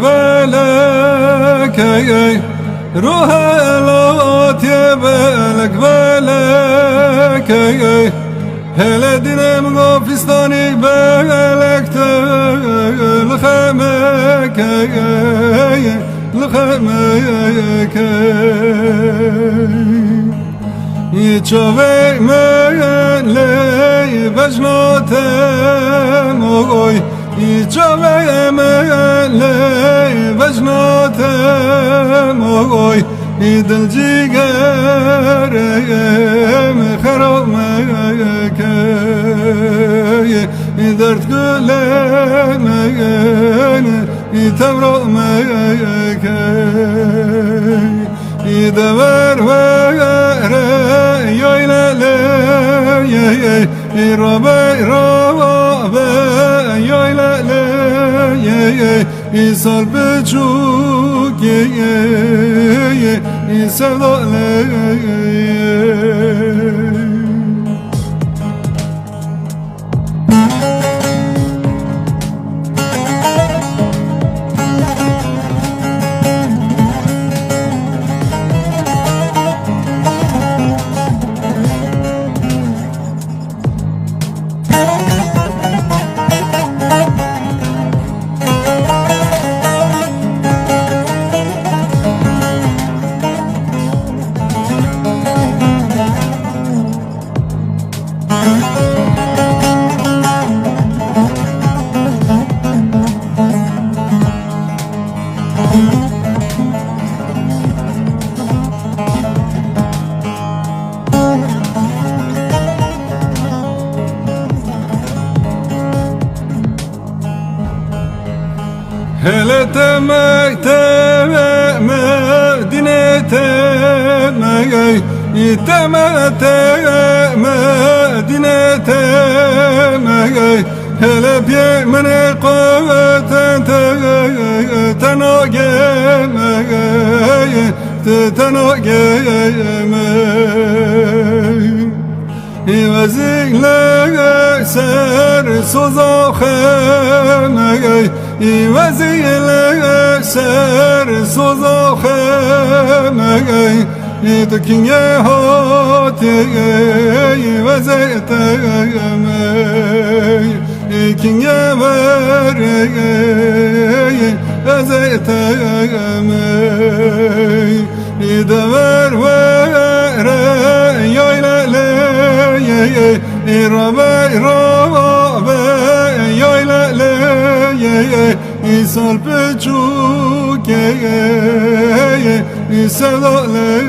belek belek روح الات belek belek هلا دينم غافستاني belek لخمك لخمك يتشوي من لي بجناتم اوي يتشوي من لي بجناتم اوي دل جيگرم خرامك درد گلمگن تمرامك دور ور یایله رابع یایله سال بچوک sevdalı hele temek Medine temek temek Medine temek hele bir mene kuvveten tenogeme tenogeme İvezikle ser sozakheme İvezikle ser sozakheme İdkinye hati İvezikeme İkinye vere İvezikeme İdever vere yaylele İrabe yaylele İsal peçuk sevdalı